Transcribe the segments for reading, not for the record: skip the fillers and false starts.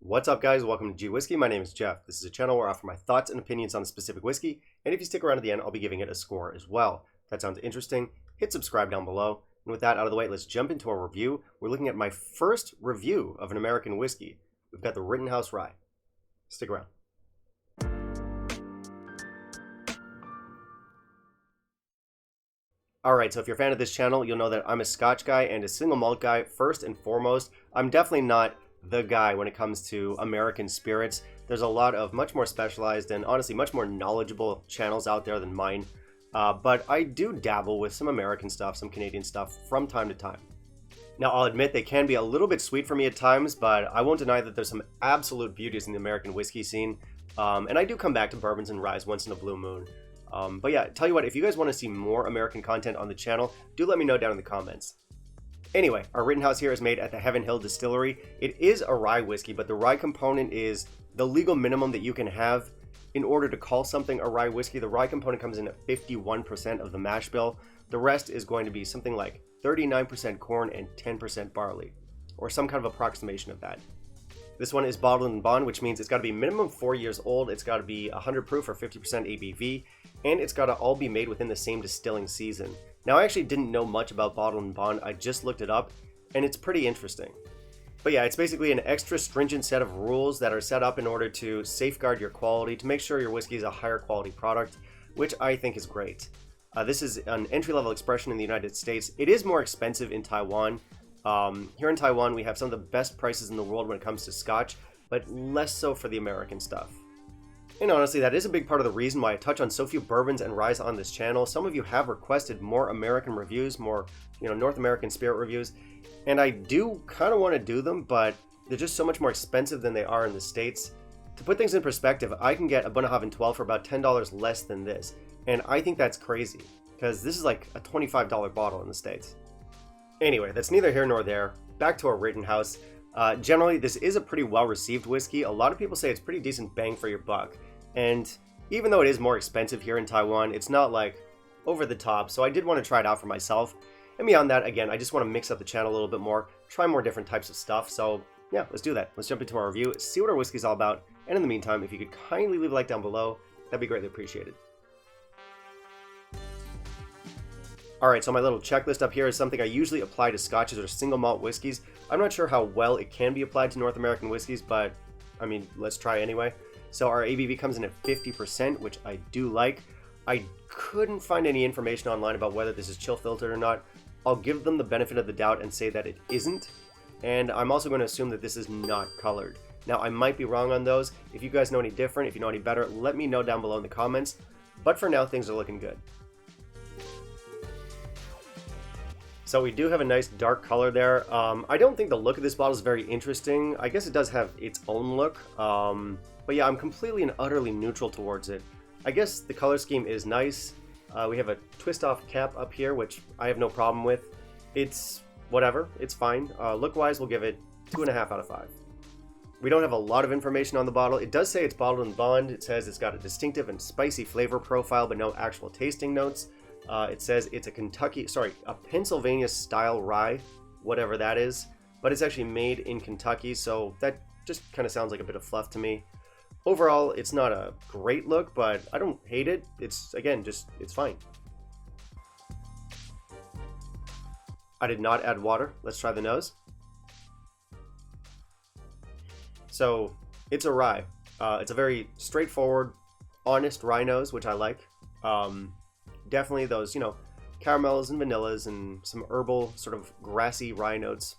What's up, guys? Welcome to G Whiskey. My name is Jeff. This is a channel where I offer my thoughts and opinions on a specific whiskey, and if you stick around to the end, I'll be giving it a score as well. If that sounds interesting, hit subscribe down below. And with that out of the way, let's jump into our review. We're looking at my first review of an American whiskey. We've got the Rittenhouse Rye. Stick around. Alright, so if you're a fan of this channel, you'll know that I'm a Scotch guy and a single malt guy first and foremost. I'm definitely not the guy when it comes to American spirits. There's a lot of much more specialized and honestly much more knowledgeable channels out there than mine. But I do dabble with some American stuff, some Canadian stuff from time to time. Now, I'll admit they can be a little bit sweet for me at times, but I won't deny that there's some absolute beauties in the American whiskey scene. And I do come back to bourbons and ryes once in a blue moon. But yeah, tell you what, if you guys want to see more American content on the channel, do let me know down in the comments. Anyway, our Rittenhouse here is made at the Heaven Hill Distillery. It is a rye whiskey, but the rye component is the legal minimum that you can have in order to call something a rye whiskey. The rye component comes in at 51% of the mash bill. The rest is going to be something like 39% corn and 10% barley, or some kind of approximation of that. This one is bottled in bond, which means it's got to be minimum 4 years old, it's got to be 100 proof or 50% ABV, and it's got to all be made within the same distilling season. Now, I actually didn't know much about bottled in bond, I just looked it up, and it's pretty interesting. But yeah, it's basically an extra stringent set of rules that are set up in order to safeguard your quality, to make sure your whiskey is a higher quality product, which I think is great. This is an entry-level expression in the United States. It is more expensive in Taiwan. Here in Taiwan, we have some of the best prices in the world when it comes to Scotch, but less so for the American stuff. And honestly, that is a big part of the reason why I touch on so few bourbons and ryes on this channel. Some of you have requested more American reviews, more, North American spirit reviews, and I do kind of want to do them, but they're just so much more expensive than they are in the States. To put things in perspective, I can get a Bunnahabhain 12 for about $10 less than this, and I think that's crazy, because this is like a $25 bottle in the States. Anyway, that's neither here nor there. Back to our Rittenhouse. Generally, this is a pretty well-received whiskey. A lot of people say it's pretty decent bang for your buck. And even though it is more expensive here in Taiwan, it's not like over the top. So I did want to try it out for myself. And beyond that, again, I just want to mix up the channel a little bit more, try more different types of stuff. So yeah, let's do that. Let's jump into our review, see what our whiskey's all about. And in the meantime, if you could kindly leave a like down below, that'd be greatly appreciated. Alright, so my little checklist up here is something I usually apply to scotches or single malt whiskeys. I'm not sure how well it can be applied to North American whiskeys, but I mean, let's try anyway. So our ABV comes in at 50%, which I do like. I couldn't find any information online about whether this is chill filtered or not. I'll give them the benefit of the doubt and say that it isn't. And I'm also going to assume that this is not colored. Now, I might be wrong on those. If you guys know any different, if you know any better, let me know down below in the comments. But for now, things are looking good. So we do have a nice dark color there. I don't think the look of this bottle is very interesting. I guess it does have its own look. But yeah, I'm completely and utterly neutral towards it. I guess the color scheme is nice. We have a twist off cap up here, which I have no problem with. It's whatever, it's fine. Look-wise, we'll give it 2.5 out of 5. We don't have a lot of information on the bottle. It does say it's bottled in bond. It says it's got a distinctive and spicy flavor profile, but no actual tasting notes. It says it's a Pennsylvania style rye, whatever that is, but it's actually made in Kentucky, so that just kind of sounds like a bit of fluff to me. Overall, it's not a great look, but I don't hate it. It's, again, it's fine. I did not add water. Let's try the nose. So, it's a rye. It's a very straightforward, honest rye nose, which I like. Definitely those, caramels and vanillas and some herbal, sort of grassy rye notes.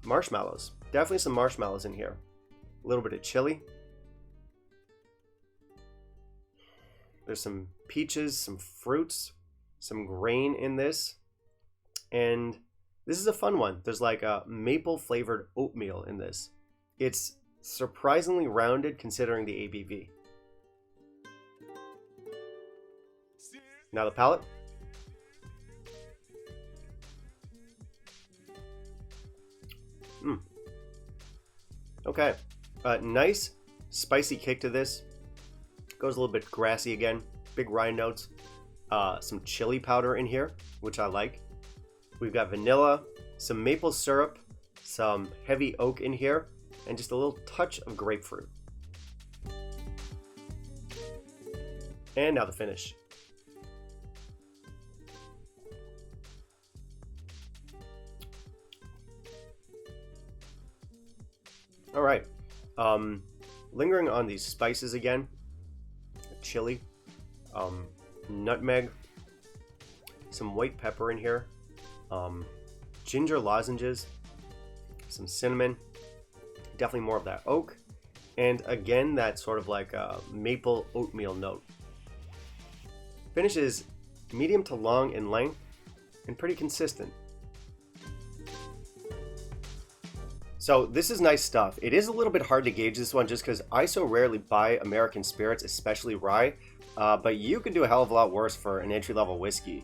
Marshmallows. Definitely some marshmallows in here. A little bit of chili. There's some peaches, some fruits, some grain in this. And this is a fun one. There's like a maple flavored oatmeal in this. It's surprisingly rounded considering the ABV. Now the palate. Okay, nice spicy kick to this. Goes a little bit grassy again. Big rye notes. Some chili powder in here, which I like. We've got vanilla, some maple syrup, some heavy oak in here, and just a little touch of grapefruit. And now the finish. All right, lingering on these spices again, chili, nutmeg, some white pepper in here, ginger lozenges, some cinnamon, definitely more of that oak, and again that sort of like a maple oatmeal note. Finish is medium to long in length and pretty consistent. So this is nice stuff. It is a little bit hard to gauge this one just because I so rarely buy American spirits, especially rye, but you can do a hell of a lot worse for an entry-level whiskey.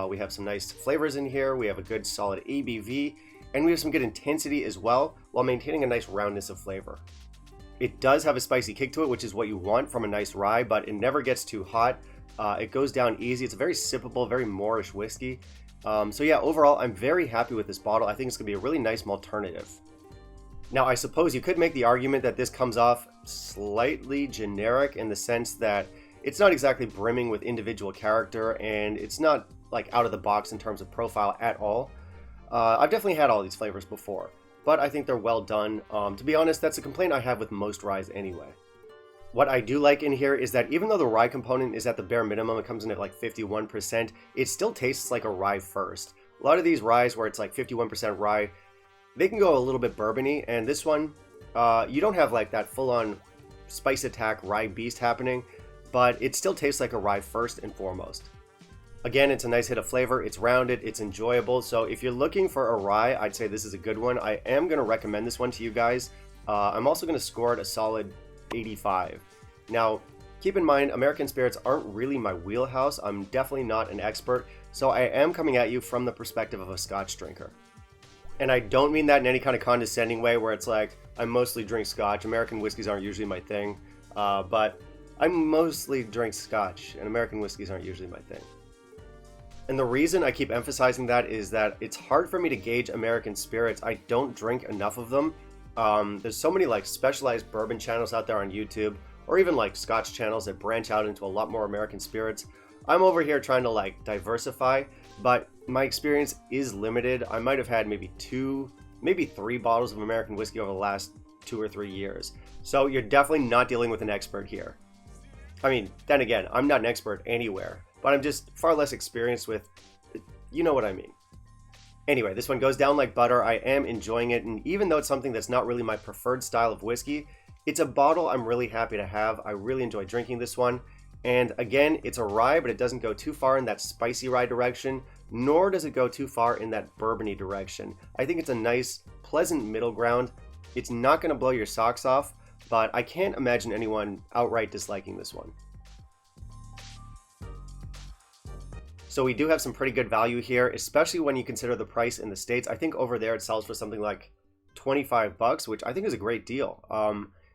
We have some nice flavors in here, we have a good solid ABV, and we have some good intensity as well, while maintaining a nice roundness of flavor. It does have a spicy kick to it, which is what you want from a nice rye, but it never gets too hot. It goes down easy. It's a very sippable, very Moorish whiskey. So yeah, overall, I'm very happy with this bottle. I think it's gonna be a really nice alternative. Now, I suppose you could make the argument that this comes off slightly generic in the sense that it's not exactly brimming with individual character, and it's not like out of the box in terms of profile at all. I've definitely had all these flavors before, but I think they're well done. To be honest, that's a complaint I have with most ryes anyway. What I do like in here is that even though the rye component is at the bare minimum, it comes in at like 51%, it still tastes like a rye first. A lot of these ryes where it's like 51% rye, they can go a little bit bourbony, and this one, you don't have like that full-on spice attack rye beast happening, but it still tastes like a rye first and foremost. Again, it's a nice hit of flavor, it's rounded, it's enjoyable, so if you're looking for a rye, I'd say this is a good one. I am going to recommend this one to you guys. I'm also going to score it a solid 85. Now, keep in mind, American spirits aren't really my wheelhouse. I'm definitely not an expert, so I am coming at you from the perspective of a Scotch drinker. And I don't mean that in any kind of condescending way where it's like, I mostly drink Scotch. American whiskeys aren't usually my thing. But I mostly drink Scotch, and American whiskeys aren't usually my thing. And the reason I keep emphasizing that is that it's hard for me to gauge American spirits. I don't drink enough of them. There's so many like specialized bourbon channels out there on YouTube, or even like Scotch channels that branch out into a lot more American spirits. I'm over here trying to like diversify, but my experience is limited. I might have had maybe 2, maybe 3 bottles of American whiskey over the last 2 or 3 years. So you're definitely not dealing with an expert here. I mean, then again, I'm not an expert anywhere, but I'm just far less experienced with, you know what I mean. Anyway, this one goes down like butter. I am enjoying it, and even though it's something that's not really my preferred style of whiskey, it's a bottle I'm really happy to have. I really enjoy drinking this one. And again, it's a rye, but it doesn't go too far in that spicy rye direction, nor does it go too far in that bourbony direction. I think it's a nice, pleasant middle ground. It's not going to blow your socks off, but I can't imagine anyone outright disliking this one. So we do have some pretty good value here, especially when you consider the price in the States. I think over there it sells for something like 25 bucks, which I think is a great deal.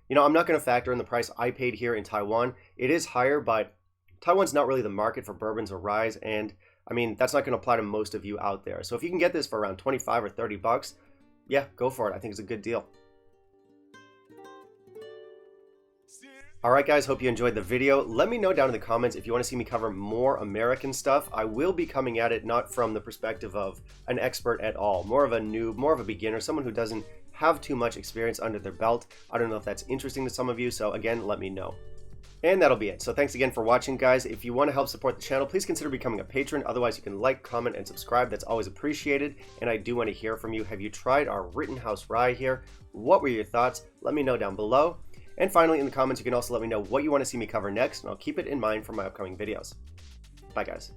You know, I'm not going to factor in the price I paid here in Taiwan. It is higher, but Taiwan's not really the market for bourbons or ryes, and I mean, that's not going to apply to most of you out there. So if you can get this for around 25 or 30 bucks, yeah, go for it. I think it's a good deal. Alright guys, hope you enjoyed the video. Let me know down in the comments if you want to see me cover more American stuff. I will be coming at it not from the perspective of an expert at all, more of a noob, more of a beginner, someone who doesn't have too much experience under their belt. I don't know if that's interesting to some of you, so again, let me know. And that'll be it. So thanks again for watching, guys. If you want to help support the channel, please consider becoming a patron. Otherwise, you can like, comment, and subscribe. That's always appreciated. And I do want to hear from you. Have you tried our Rittenhouse Rye here? What were your thoughts? Let me know down below. And finally, in the comments, you can also let me know what you want to see me cover next, and I'll keep it in mind for my upcoming videos. Bye, guys.